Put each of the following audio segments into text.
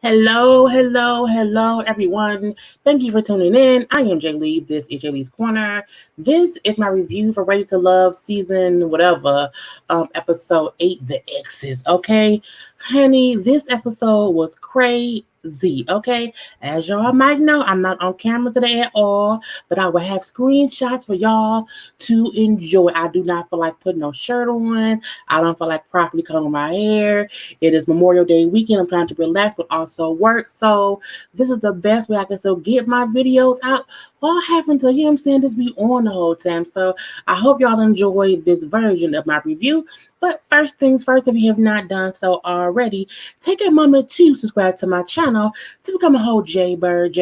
Hello, everyone. Thank you for tuning in. I am Jay Lee. This is Jay Lee's Corner. This is my review for Ready to Love season whatever, episode 8, The Exes. Okay, honey, this episode was crazy. Okay, as y'all might know, I'm not on camera today at all, but I will have screenshots for y'all to enjoy. I do not feel like putting no shirt on. I don't feel like properly combing my hair. It is Memorial Day weekend. I'm trying to relax, but also work. So this is the best way I can still get my videos out while having to, just be on the whole time. So I hope y'all enjoy this version of my review. But first things first, if you have not done so already, take a moment to subscribe to my channel to become a whole Jaybird,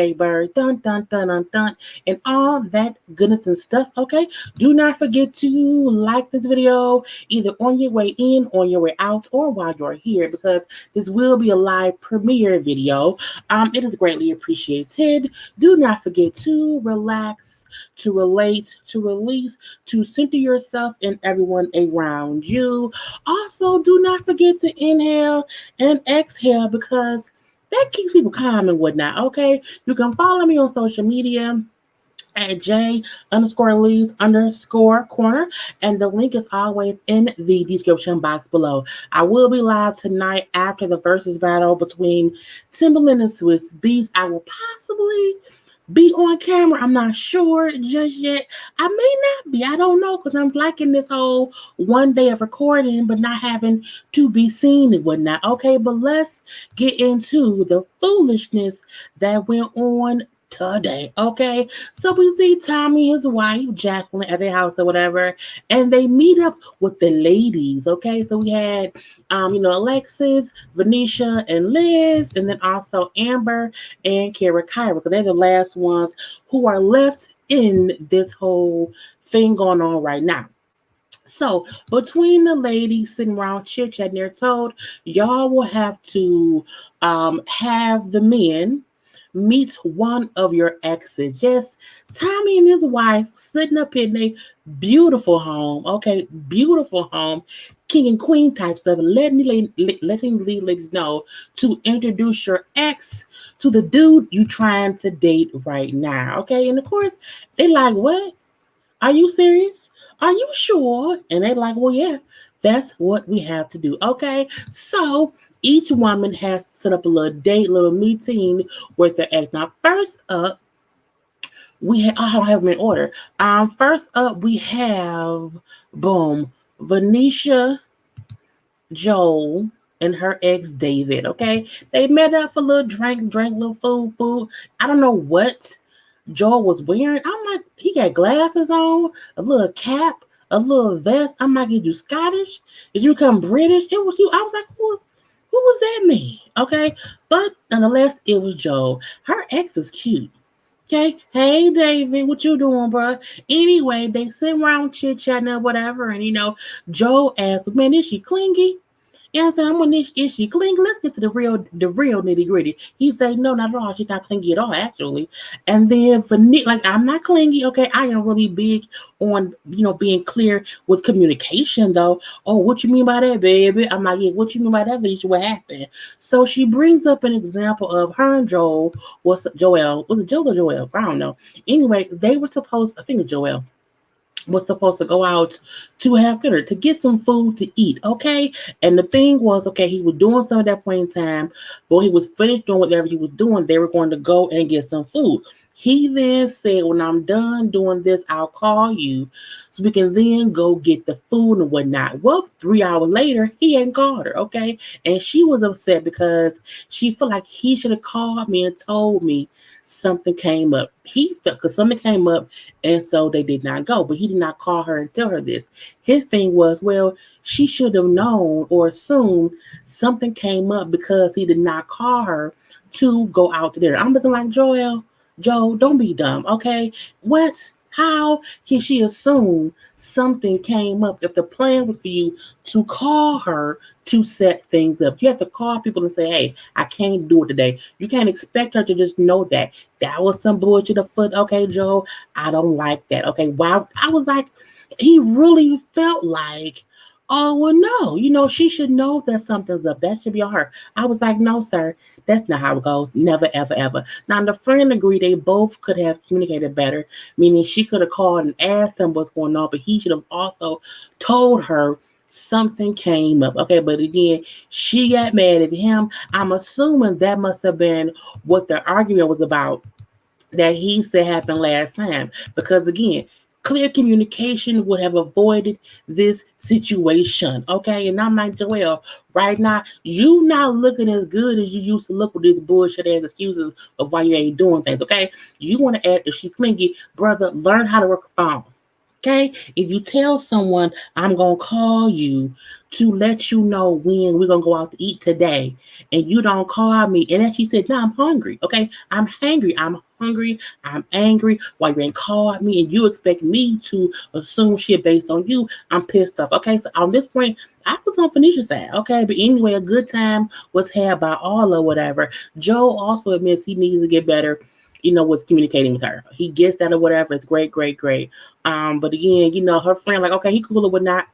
dun dun dun dun dun, and all that goodness and stuff. Okay, do not forget to like this video either on your way in, on your way out, or while you're here, because this will be a live premiere video. It is greatly appreciated. Do not forget to relax, to relate, to release, to center yourself and everyone around you. Also, do not forget to inhale and exhale because that keeps people calm and whatnot. Okay, you can follow me on social media at J_Lees_corner. And the link is always in the description box below. I will be live tonight after the versus battle between Timberland and Swiss Beats. I will possibly be on camera. I'm not sure just yet. I may not be. I don't know because I'm liking this whole one day of recording but not having to be seen and whatnot. Okay, but let's get into the foolishness that went on today. Okay, so we see Tommy, his wife, Jacqueline, at their house or whatever, and they meet up with the ladies. Okay, so we had, Alexis, Venetia, and Liz, and then also Amber and Kara Kyra, because they're the last ones who are left in this whole thing going on right now. So between the ladies sitting around chit chatting, they're told y'all will have to have the men meet one of your exes. Just Tommy and his wife sitting up in a beautiful home. Okay, beautiful home, king and queen type stuff. Letting the ladies know to introduce your ex to the dude you trying to date right now. Okay, and of course they like, what? Are you serious? Are you sure? And they're like, well, yeah, that's what we have to do. Okay. So each woman has to set up a little date, little meeting with their ex. Now, first up, I don't have them in order. First up, we have, boom, Venetia, Joel, and her ex David. Okay. They met up for a little drank a little food. I don't know what Joel was wearing. I'm like, he got glasses on, a little cap, a little vest. I'm like, did you Scottish? Did you become British? It was you. I was like, who was that man? Okay, but nonetheless, it was Joel. Her ex is cute. Okay, hey David, what you doing, bro? Anyway, they sit around chit chatting or whatever, and Joel asks, "Man, is she clingy?" You know what I'm saying? I'm on this issue. Clingy, let's get to the real nitty gritty. He said, no, not at all. She's not clingy at all, actually. And then for Nick, like, I'm not clingy. Okay, I am really big on, being clear with communication, though. Oh, what you mean by that, baby? I'm like, yeah, what you mean by that, Alicia? What happened? So she brings up an example of her and Joel. Was it Joel or Joel? I don't know. Anyway, they were supposed, I think it's Joel was supposed to go out to have dinner to get some food to eat. Okay. And the thing was, okay, he was doing some at that point in time, but he was finished doing whatever he was doing. They were going to go and get some food. He then said, when I'm done doing this, I'll call you so we can then go get the food and whatnot. Well, 3 hours later, he hadn't called her. Okay. And she was upset because she felt like he should have called me and told me something came up. He felt because something came up, and so they did not go. But he did not call her and tell her this. His thing was, well, she should have known or assumed something came up because he did not call her to go out to dinner. I'm looking like, Joe, don't be dumb, okay? What? How can she assume something came up if the plan was for you to call her to set things up? You have to call people and say, hey, I can't do it today. You can't expect her to just know that. That was some bullshit afoot. Okay, Joe, I don't like that. Okay, wow. I was like, he really felt like, Oh, well, no, she should know that something's up. That should be on her. I was like, no, sir, that's not how it goes. Never, ever, ever. Now, the friend agreed they both could have communicated better, meaning she could have called and asked him what's going on, but he should have also told her something came up. Okay, but again, she got mad at him. I'm assuming that must have been what the argument was about that he said happened last time. Because again, clear communication would have avoided this situation. Okay. And I'm like, Joelle, right now, you not looking as good as you used to look with these bullshit ass excuses of why you ain't doing things. Okay. You want to act if she clingy, brother, learn how to work a phone. Okay, if you tell someone I'm gonna call you to let you know when we're gonna go out to eat today, and you don't call me, and then she said, "No, I'm hungry." Okay, I'm hungry. I'm hungry. I'm angry. Why you ain't called me, and you expect me to assume shit based on you? I'm pissed off. Okay, so on this point, I was on Phoenicia's side. Okay, but anyway, a good time was had by all or whatever. Joe also admits he needs to get better, with communicating with her. He gets that or whatever. It's great, great, great. But again, her friend, like, okay, he cool or whatnot.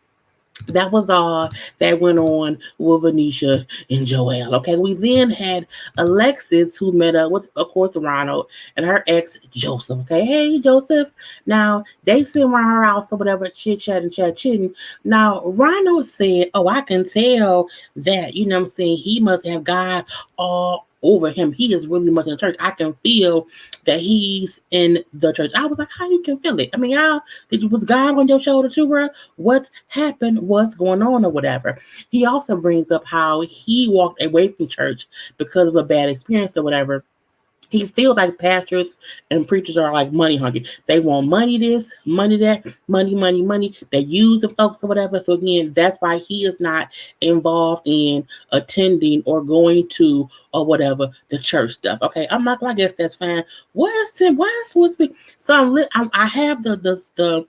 That was all that went on with Venetia and Joelle. Okay, we then had Alexis, who met up with, of course, Ronald and her ex Joseph. Okay, hey Joseph. Now they sit around her house or whatever, chit chatting, chat chitting. Now Ronald said, "Oh, I can tell that what I'm saying, he must have God all over him. He is really much in the church. I can feel that he's in the church." I was like, "How you can feel it? I mean, how was God on your shoulder too, bro? What's happened? What's going on or whatever?" He also brings up how he walked away from church because of a bad experience or whatever. He feels like pastors and preachers are like money hungry. They want money this, money that, money, money, money. They use the folks or whatever. So again, that's why he is not involved in attending or going to or whatever the church stuff. Okay, I'm not. I guess that's fine. Where's Tim? Why is supposed to be? So I have the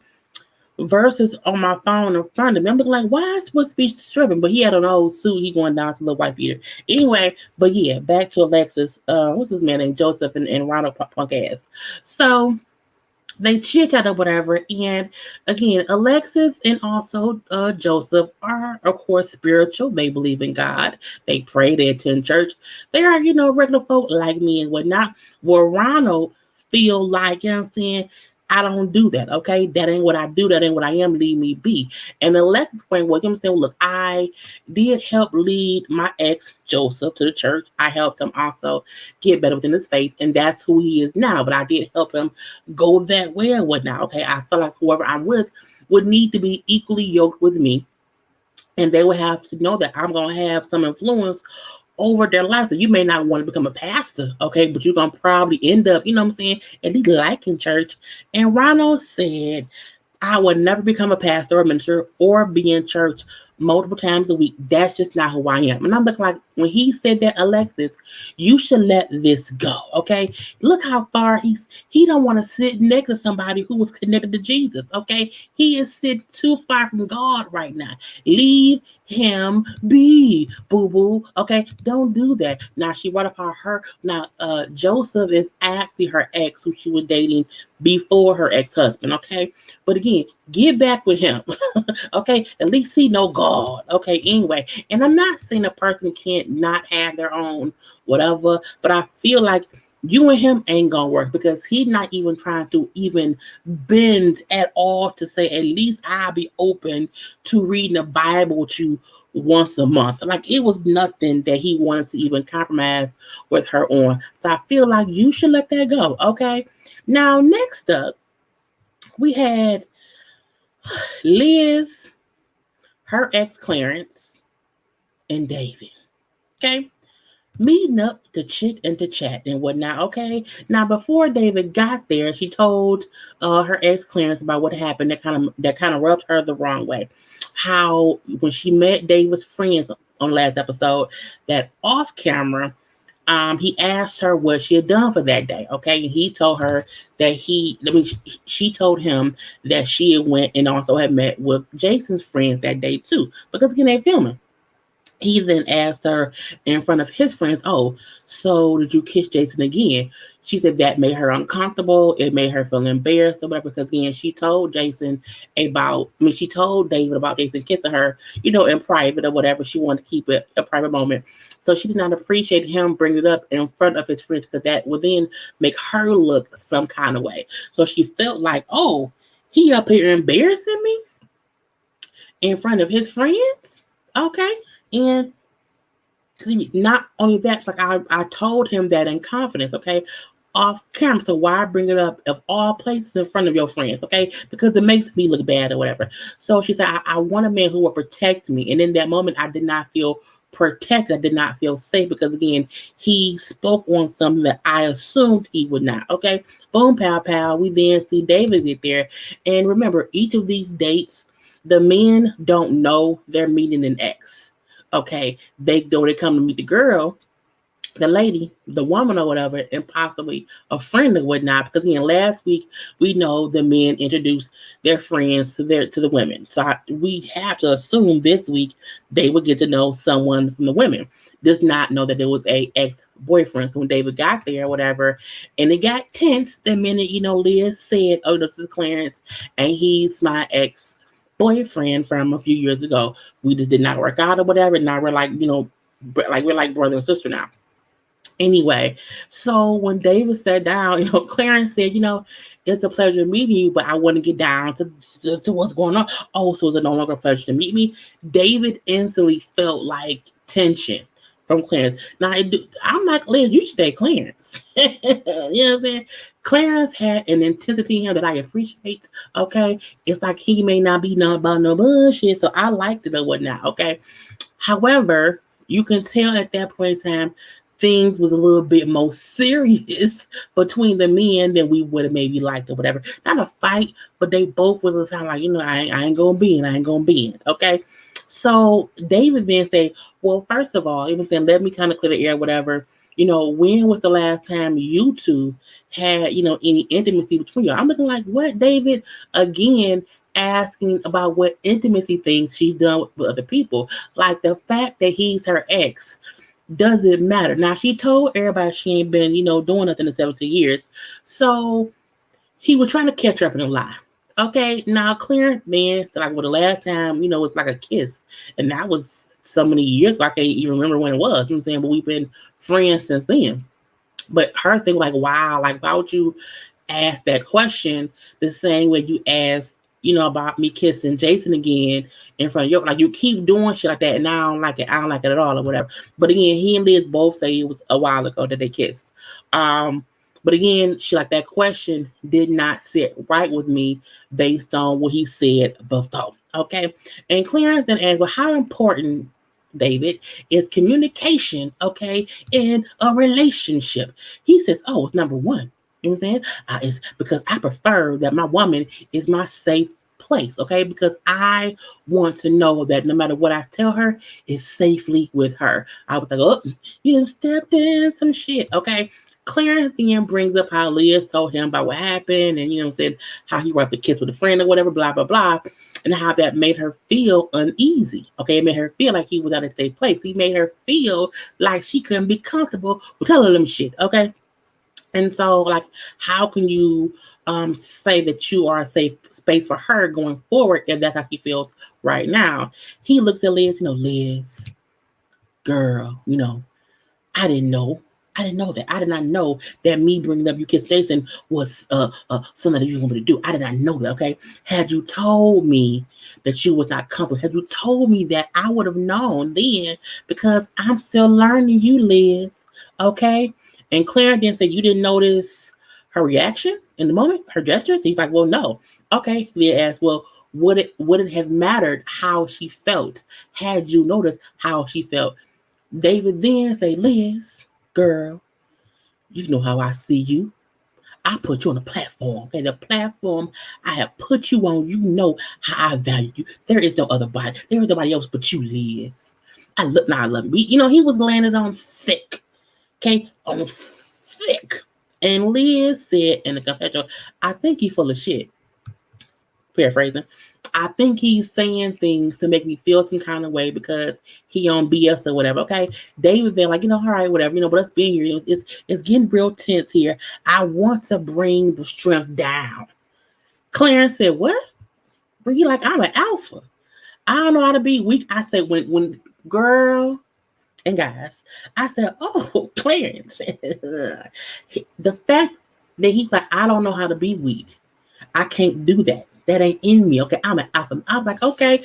verses on my phone in front of me. I'm looking like, why is supposed to be stripping? But he had an old suit. He going down to the white Peter. Anyway, but yeah, back to Alexis. What's his man named Joseph and Ronald punk ass. So they chit chat or whatever. And again, Alexis and also Joseph are, of course, spiritual. They believe in God. They pray. They attend church. They are, regular folk like me and whatnot. Where Ronald feel like, I'm saying, I don't do that. Okay, that ain't what I do. That ain't what I am. Leave me be. And Alexis point, well, I'm saying, look, I did help lead my ex Joseph to the church. I helped him also get better within his faith, and that's who he is now. But I did help him go that way and whatnot. Okay, I feel like whoever I'm with would need to be equally yoked with me, and they would have to know that I'm gonna have some influence over their life. So you may not want to become a pastor, okay, but you're gonna probably end up, what I'm saying, at least liking church. And Ronald said, I would never become a pastor or minister or be in church multiple times a week. That's just not who I am. And I'm looking like, when he said that, Alexis, you should let this go. Okay. Look how far he don't want to sit next to somebody who was connected to Jesus. Okay. He is sitting too far from God right now. Leave him be, boo-boo. Okay. Don't do that. Now she brought up her now Joseph is actually her ex who she was dating before her ex-husband. Okay. But again, get back with him. Okay, at least he know God. Okay, anyway, and I'm not saying a person can't not have their own whatever, but I feel like you and him ain't gonna work because he's not even trying to even bend at all to say at least I'll be open to reading the Bible with you once a month. Like, it was nothing that he wanted to even compromise with her on. So I feel like you should let that go. Okay. Now next up, we had Liz, her ex Clarence, and David. Okay. Meeting up to chit and to chat and whatnot. Okay. Now before David got there, she told her ex Clarence about what happened that kind of rubbed her the wrong way. How when she met David's friends on last episode, that off camera, he asked her what she had done for that day. Okay, and he told her that she told him that she had went and also had met with Jason's friends that day too, because again, they filming. He then asked her in front of his friends, "Oh, so did you kiss Jason again?" She said that made her uncomfortable. It made her feel embarrassed or whatever. Because again, she told David about Jason kissing her, in private or whatever. She wanted to keep it a private moment. So she did not appreciate him bringing it up in front of his friends because that would then make her look some kind of way. So she felt like, oh, he up here embarrassing me in front of his friends. Okay. And not only that, it's like I told him that in confidence, okay, off camera. So why bring it up of all places in front of your friends, okay? Because it makes me look bad or whatever. So she said, I want a man who will protect me. And in that moment, I did not feel protected. I did not feel safe because again, he spoke on something that I assumed he would not. Okay. Boom, pow, pow. We then see David get there. And remember, each of these dates, the men don't know they're meeting an ex. Okay, they go, they come to meet the girl, the lady, the woman or whatever, and possibly a friend or whatnot. Because again, last week we know the men introduced their friends to the women. So we have to assume this week they would get to know someone from the women. Does not know that there was a ex-boyfriend. So when David got there or whatever, and it got tense the minute, Liz said, "Oh, this is Clarence, and he's my ex-boyfriend from a few years ago. We just did not work out or whatever. Now we're like, we're like brother and sister now." Anyway, so when David sat down, Clarence said, "It's a pleasure meeting you, but I want to get down to what's going on." Oh, so it's no longer a pleasure to meet me. David instantly felt like tension from Clarence. Now, I'm not Clarence. You should date Clarence. You know what I'm saying? Clarence had an intensity here that I appreciate. Okay, it's like he may not be none about no bullshit, so I liked it or whatnot. Okay, however, you can tell at that point in time things was a little bit more serious between the men than we would have maybe liked or whatever. Not a fight, but they both was a sound like, I ain't gonna be in, I ain't gonna be in. Okay. So David then say, well, first of all, he was saying, let me kind of clear the air, whatever. When was the last time you two had, any intimacy between you? I'm looking like, what, David? Again, asking about what intimacy things she's done with other people. Like the fact that he's her ex doesn't matter. Now she told everybody she ain't been, doing nothing in 17 years. So he was trying to catch her up in a lie. Okay, now Clarence then said like, well, the last time, was like a kiss. And that was so many years ago, I can't even remember when it was. You know what I'm saying? But we've been friends since then. But her thing, like, wow, like, why would you ask that question the same way you asked, about me kissing Jason again in front of you? Like, you keep doing shit like that, and I don't like it. I don't like it at all, or whatever. But again, he and Liz both say it was a while ago that they kissed. But again, she like that question did not sit right with me based on what he said before. Okay. And Clarence then asked, well, how important, David, is communication, okay, in a relationship? He says, oh, it's number one. You know what I'm saying? It's because I prefer that my woman is my safe place, okay? Because I want to know that no matter what I tell her, is safely with her. I was like, oh, you done stepped in some shit, okay? Clarence then brings up how Leah told him about what happened and, said how he wiped the kiss with a friend or whatever, blah, blah, blah, and how that made her feel uneasy. Okay, it made her feel like he was out of safe place. He made her feel like she couldn't be comfortable with telling them shit, okay? And so, like, how can you say that you are a safe space for her going forward if that's how she feels right now? He looks at Liz, Liz, girl, I didn't know. I didn't know that. I did not know that me bringing up you kiss Jason was something that you want me to do. I did not know that. Okay, had you told me that you was not comfortable, had you told me that, I would have known then because I'm still learning you, Liz. Okay, and Claire then said you didn't notice her reaction in the moment, her gestures. He's like, well, no. Okay, Leah asked, well, would it have mattered how she felt had you noticed how she felt? David then say, Liz, girl, you know how I see you. I put you on a platform. Okay, the platform I have put you on, you know how I value you. There is no other body. There is nobody else but you, Liz. I love you. He was landed on thick. Okay, on thick. And Liz said in the confessional, I think he's full of shit. paraphrasing. I think he's saying things to make me feel some kind of way because he on BS or whatever. Okay, David, they're like, all right, whatever, but us being here, it's getting real tense here. I want to bring the strength down. Clarence said, what? But he like, I'm an alpha. I don't know how to be weak. I said, when girl and guys, I said, oh, Clarence. The fact that he's like, I don't know how to be weak. I can't do that. That ain't in me. Okay, I'm an alpha. I was like, okay.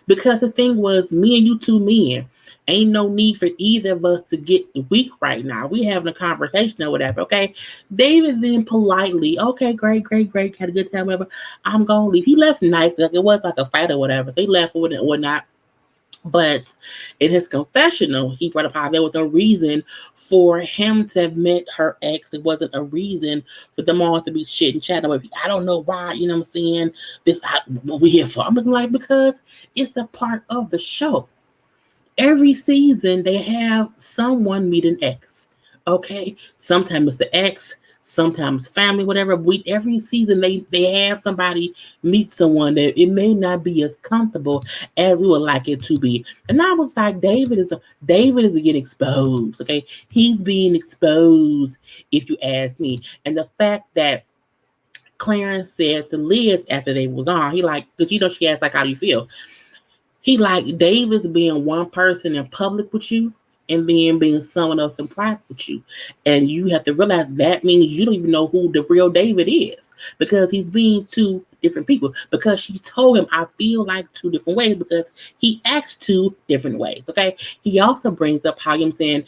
Because the thing was, me and you two men, ain't no need for either of us to get weak right now. We having a conversation or whatever. Okay. David then politely, okay, great, had a good time, whatever. I'm gonna leave. He left nice, like it was like a fight or whatever. So he left with it and whatnot. But in his confessional, he brought up how there was no reason for him to admit her ex. It wasn't a reason for them all to be shit and chatting. I don't know why, what I'm saying? What we here for? I'm like, because it's a part of the show. Every season, they have someone meet an ex. Okay? Sometimes it's the ex, sometimes family, whatever. Every season they have somebody meet someone that it may not be as comfortable as we would like it to be. And I was like, David is getting exposed. Okay, he's being exposed, if you ask me. And the fact that Clarence said to Liz after they were gone, he like, because she asked like, how do you feel? He like, David's being one person in public with you and then being someone else in private with you. And you have to realize that means you don't even know who the real David is because he's being two different people. Because she told him, I feel like two different ways because he acts two different ways. Okay. He also brings up how I'm saying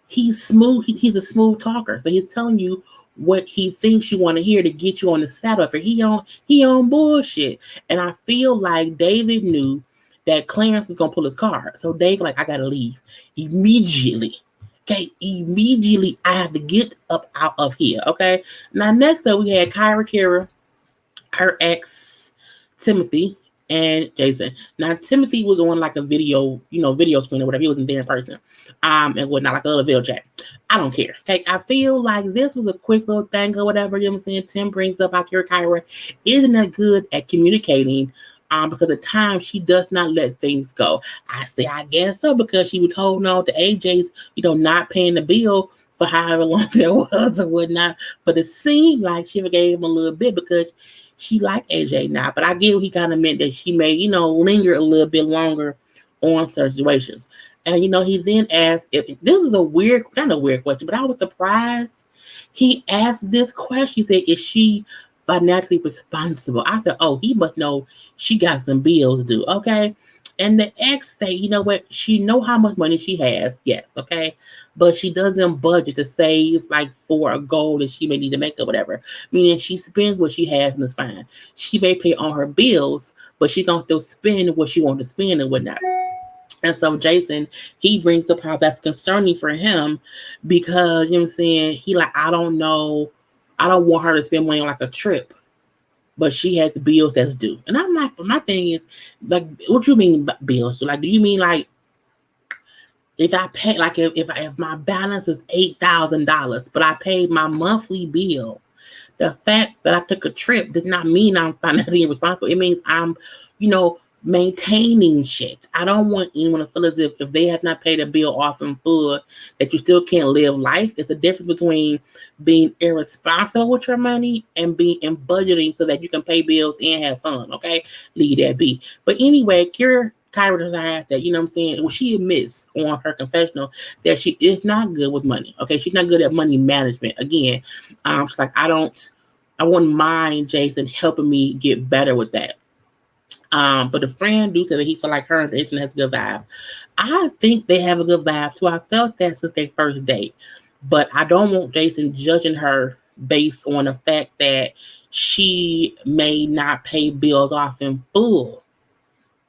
he's smooth. He's a smooth talker. So he's telling you what he thinks you want to hear to get you on the saddle. For he on bullshit. And I feel like David knew that Clarence was gonna pull his card. So Dave like, I gotta leave immediately. Okay, immediately I have to get up out of here. Okay. Now next up we had Kyra Kira, her ex Timothy, and Jason. Now Timothy was on like a video screen or whatever. He wasn't there in person, and whatnot, like a little video chat. I don't care. Okay, I feel like this was a quick little thing or whatever. You know what I'm saying? Tim brings up how Kyra isn't that good at communicating. Because at times she does not let things go. I say, I guess so, because she was holding on to AJ's, not paying the bill for however long that was or whatnot. But it seemed like she forgave him a little bit because she liked AJ now. But I get what he kind of meant, that she may, linger a little bit longer on certain situations. And, he then asked if this is not a weird question, but I was surprised. He asked this question. He said, is she financially responsible? I said, oh, he must know she got some bills due. Okay. And the ex say, you know what? She know how much money she has. Yes. Okay. But she doesn't budget to save like for a goal that she may need to make or whatever. Meaning she spends what she has and it's fine. She may pay on her bills, but she gonna still spend what she wants to spend and whatnot. And so Jason, he brings up how that's concerning for him because, you know what I'm saying? He like, I don't know. I don't want her to spend money on like a trip, but she has bills that's due. And I'm like, my thing is, like, what you mean bills? So, like, do you mean like if I pay, like, if my balance is $8,000, but I paid my monthly bill, the fact that I took a trip does not mean I'm financially responsible. It means I'm, maintaining shit. I don't want anyone to feel as if they have not paid a bill off in full, that you still can't live life. It's the difference between being irresponsible with your money and budgeting so that you can pay bills and have fun. Okay, leave that be. But anyway, Kyra decides that, you know what I'm saying, well, she admits on her confessional that she is not good with money. Okay, she's not good at money management. Again, she's like, I wouldn't mind Jason helping me get better with that. But a friend do say that he feel like her and Jason has a good vibe. I think they have a good vibe too. I felt that since their first date. But I don't want Jason judging her based on the fact that she may not pay bills off in full.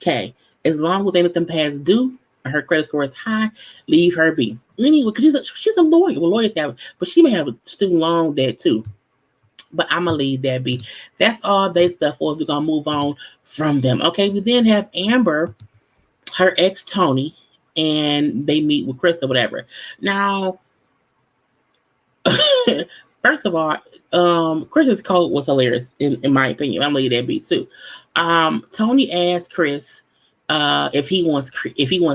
Okay. As long as anything past due, her credit score is high, leave her be. Anyway, because she's a lawyer. Well, lawyers have it, but she may have a student loan debt too. But I'm going to leave that be. That's all they stuff for. We're going to move on from them. Okay, we then have Amber, her ex Tony, and they meet with Chris or whatever. Now, First of all, Chris's coat was hilarious in my opinion. I'm gonna leave that be too. Tony asked Chris if he wants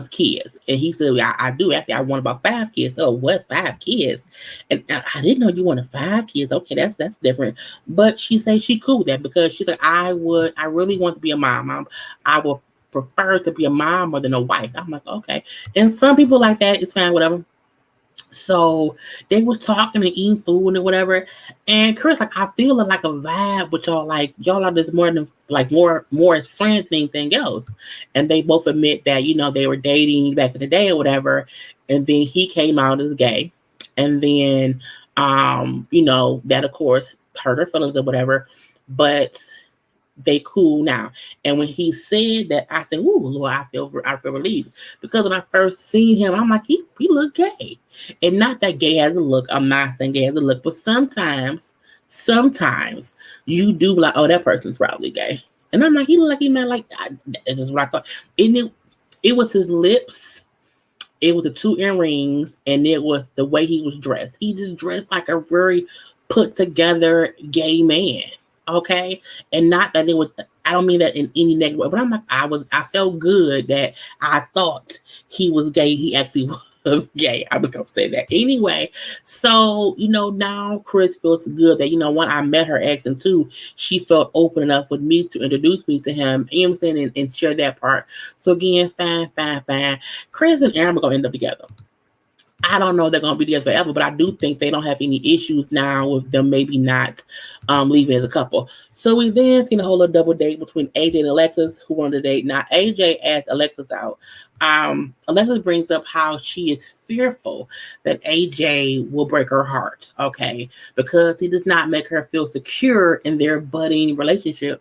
kids, and he said, I do. Actually, I want about 5 kids. Oh, what 5 kids? And I didn't know you wanted 5 kids. Okay, that's different. But she said she cool with that because she said I really want to be a mom. I would prefer to be a mom more than a wife. I'm like, okay. And some people like that. It's fine, whatever. So they was talking and eating food and whatever. And Chris, like, I feel like a vibe with y'all. Like, y'all are just more than like more as friends than anything else. And they both admit that, they were dating back in the day or whatever. And then he came out as gay. And then that of course hurt her feelings or whatever. But they cool now. And when he said that, I said, "Ooh, Lord, I feel relieved." Because when I first seen him, I'm like, he look gay, and not that gay has a look. I'm not saying gay has a look, but sometimes you do be like, "Oh, that person's probably gay," and I'm like, he look like he meant like that's just what I thought. And it was his lips. It was the 2 earrings, and it was the way he was dressed. He just dressed like a very put together gay man. Okay. And not that it was, I don't mean that in any negative way, but I'm like, I felt good that I thought he was gay. He actually was gay. I was going to say that anyway. So, now Chris feels good that, one, I met her ex, and two, she felt open enough with me to introduce me to him, you know what I'm saying, and share that part. So again, fine. Chris and Aaron are going to end up together. I don't know if they're going to be together forever, but I do think they don't have any issues now with them maybe not leaving as a couple. So we then seen a whole little double date between AJ and Alexis, who wanted to date. Now, AJ asked Alexis out. Alexis brings up how she is fearful that AJ will break her heart, okay, because he does not make her feel secure in their budding relationship.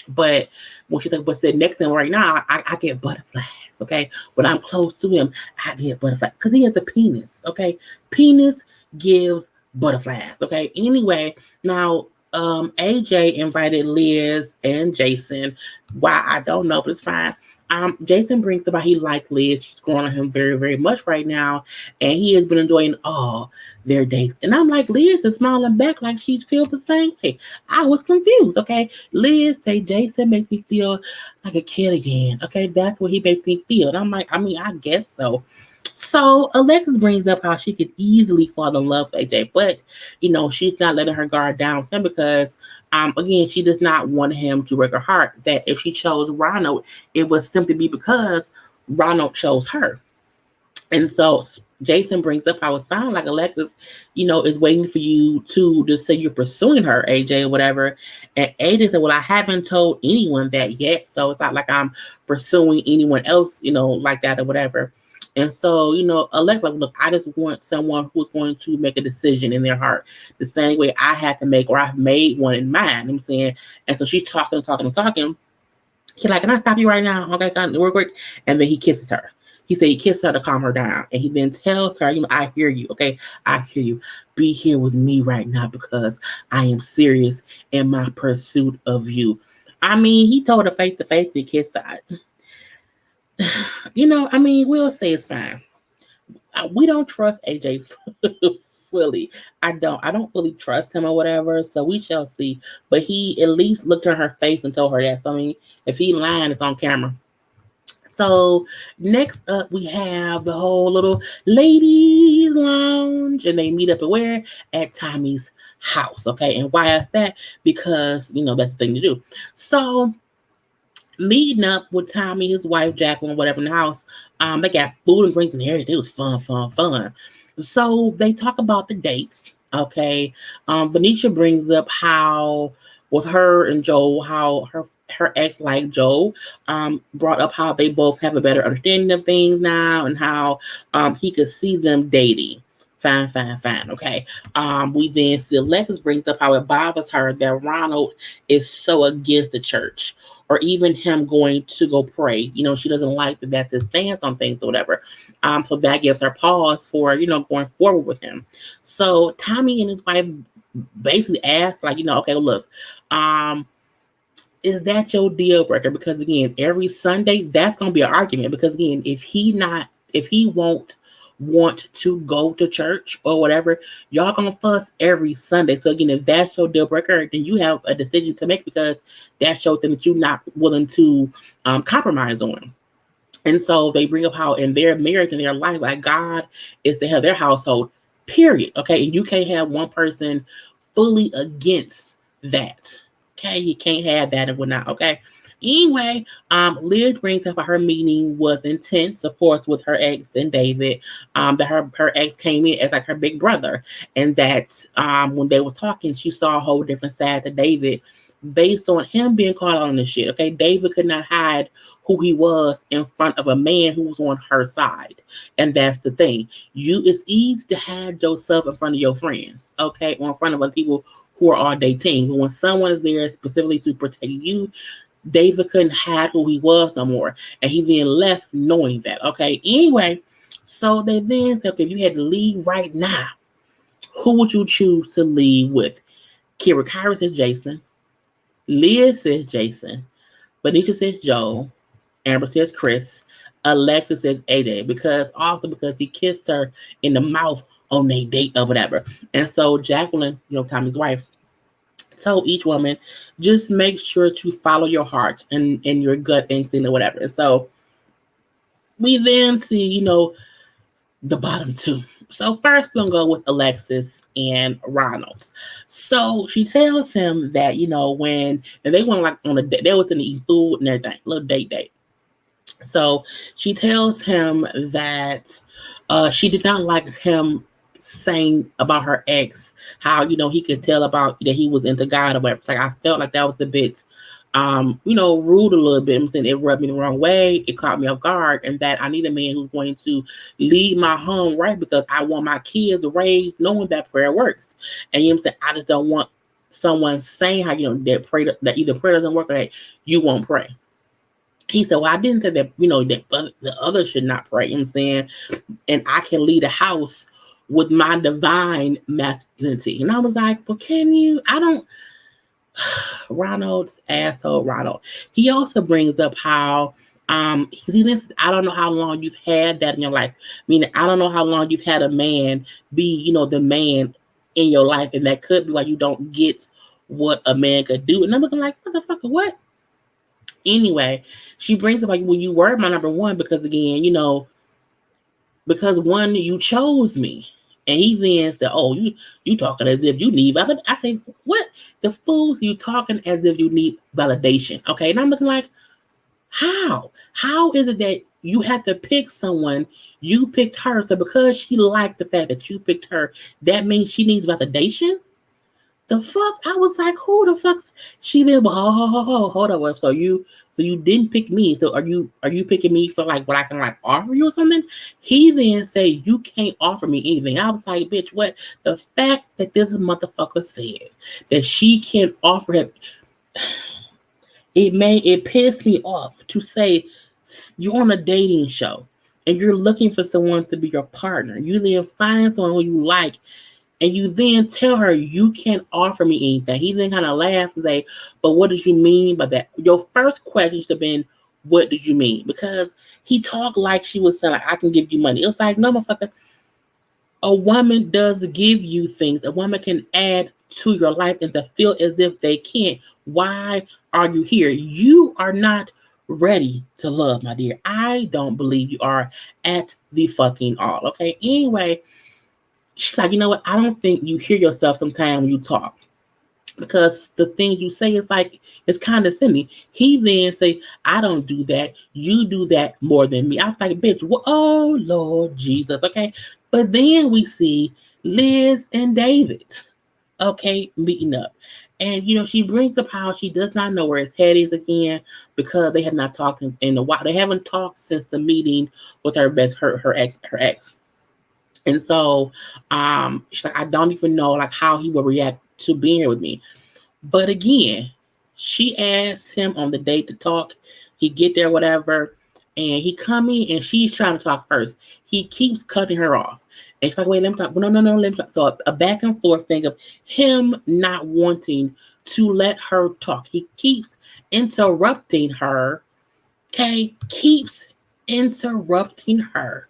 But when she's like, but sit next to him right now, I get butterflies. Okay, when I'm close to him, I get butterflies because he has a penis. Okay, penis gives butterflies. Okay, anyway, now AJ invited Liz and Jason. Why, I don't know, but it's fine. Jason brings about he likes Liz. She's growing on him very, very much right now, and he has been enjoying all their dates. And I'm like, Liz is smiling back like she feels the same way. I was confused. Okay, Liz say Jason makes me feel like a kid again. Okay, that's what he makes me feel. And I'm like, I guess so. So Alexis brings up how she could easily fall in love with AJ, but she's not letting her guard down with him because again, she does not want him to break her heart. That if she chose Ronald, it would simply be because Ronald chose her. And so Jason brings up how it sounds like Alexis, is waiting for you to just say you're pursuing her, AJ, or whatever. And AJ said, well, I haven't told anyone that yet. So it's not like I'm pursuing anyone else, like that or whatever. And so, Alexa, like, look, I just want someone who's going to make a decision in their heart the same way I had to make, or I've made one in mine. You know what I'm saying? And so she's talking. She's like, can I stop you right now? Okay, real quick. And then he kisses her. He said he kissed her to calm her down. And he then tells her, I hear you. Okay, I hear you. Be here with me right now because I am serious in my pursuit of you. I mean, he told her face to face to kiss her. We'll say it's fine. We don't trust AJ fully. I don't fully trust him or whatever. So we shall see. But he at least looked at her face and told her that. So, if he lying, it's on camera. So next up, we have the whole little ladies lounge, and they meet up at where? At Tommy's house. Okay, and why is that? Because that's the thing to do. So meeting up with Tommy, his wife, Jacqueline, whatever in the house. They got food and drinks and everything. It was fun. So they talk about the dates. Okay. Venetia brings up how with her and Joe, how her ex like Joe, brought up how they both have a better understanding of things now and how he could see them dating. Fine. Okay. We then see Alexis brings up how it bothers her that Ronald is so against the church or even him going to go pray. She doesn't like that that's his stance on things or whatever. So that gives her pause for, going forward with him. So Tommy and his wife basically asked, like, okay, look, is that your deal breaker? Because again, every Sunday, that's going to be an argument. Because again, if he won't want to go to church or whatever, y'all gonna fuss every Sunday. So again, if that's your deal breaker, then you have a decision to make because that shows them that you're not willing to compromise on. And so they bring up how in their marriage and their life, like God is the head of their household, period. Okay. And you can't have one person fully against that. Okay. You can't have that and whatnot. Okay. Anyway, Liz brings up how her meeting was intense, of course, with her ex and David. That her ex came in as like her big brother, and that when they were talking, she saw a whole different side to David based on him being caught on this shit. Okay, David could not hide who he was in front of a man who was on her side. And that's the thing. It's easy to hide yourself in front of your friends, okay, or in front of other people who are all dating. But when someone is there specifically to protect you, David couldn't hide who he was no more. And he then left knowing that. Okay. Anyway, so they then said, okay, if you had to leave right now, who would you choose to leave with? Kyra says Jason. Leah says Jason. Benicia says Joe. Amber says Chris. Alexis says AJ because he kissed her in the mouth on their date or whatever. And so Jacqueline, Tommy's wife, told each woman, just make sure to follow your heart and your gut instinct or whatever. And so we then see, the bottom two. So first we're gonna go with Alexis and Ronald. So she tells him that, when and they went like on a date, they was in eating food and everything, little date. So she tells him that she did not like him saying about her ex, how, he could tell about that he was into God or whatever. It's like I felt like that was a bit rude a little bit. I'm saying it rubbed me the wrong way. It caught me off guard, and that I need a man who's going to lead my home right because I want my kids raised knowing that prayer works. And I'm saying I just don't want someone saying how that either prayer doesn't work or that you won't pray. He said, well, I didn't say that, that the other should not pray. I'm saying, and I can lead a house with my divine masculinity. And I was like, well, can you? I don't. Ronald's asshole, Ronald. He also brings up how, see, this, I don't know how long you've had that in your life. Meaning, I don't know how long you've had a man be, the man in your life. And that could be why you don't get what a man could do. And I'm looking like, motherfucker, what? Anyway, she brings up like, well, you were my number one because again, because one, you chose me. And he then said, oh, you talking as if you need validation. I say, what? The fools you talking as if you need validation. Okay. And I'm looking like, how? How is it that you have to pick someone? You picked her. So because she liked the fact that you picked her, that means she needs validation? The fuck? I was like, who the fuck? She then, hold up. So you didn't pick me. So are you picking me for like what I can like offer you or something? He then say you can't offer me anything. I was like, bitch, what? The fact that this motherfucker said that she can offer him, it pissed me off to say you're on a dating show and you're looking for someone to be your partner. You then find someone who you like. And you then tell her you can't offer me anything. He then kind of laughs and say, but what did you mean by that? Your first question should have been, what did you mean? Because he talked like she was saying, like, I can give you money. It was like, no, motherfucker. A woman does give you things. A woman can add to your life and to feel as if they can't. Why are you here? You are not ready to love, my dear. I don't believe you are at the fucking all. Okay. Anyway, she's like, you know what? I don't think you hear yourself sometimes when you talk because the things you say is like, it's condescending. He then say, I don't do that. You do that more than me. I was like, bitch, oh, Lord Jesus. Okay. But then we see Liz and David, okay, meeting up. And, she brings up how she does not know where his head is again because they have not talked in a while. They haven't talked since the meeting with her ex. And so she's like, I don't even know like how he will react to being here with me. But again, she asks him on the date to talk. He get there, whatever, and he come in and she's trying to talk first. He keeps cutting her off. And she's like, wait, let me talk. No, let me talk. So a back and forth thing of him not wanting to let her talk. He keeps interrupting her. Okay, keeps interrupting her.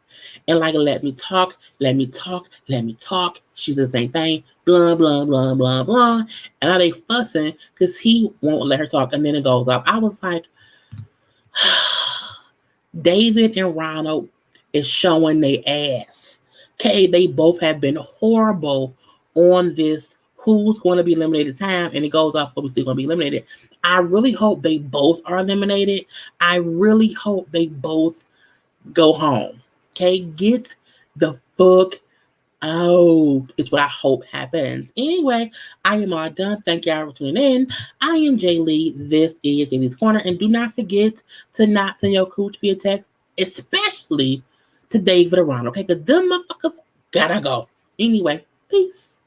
And like, let me talk, let me talk, let me talk. She's the same thing, blah, blah, blah, blah, blah. And now they fussing because he won't let her talk. And then it goes up. I was like, David and Ronald is showing their ass. Okay, they both have been horrible on this who's going to be eliminated time, and it goes off who's still going to be eliminated. I really hope they both are eliminated. I really hope they both go home. Okay, get the fuck out is what I hope happens. Anyway, I am all done. Thank y'all for tuning in. I am Jay Lee. This is Jay Lee's Corner. And do not forget to not send your cooch via text, especially to David or Ron, okay? Because them motherfuckers gotta go. Anyway, peace.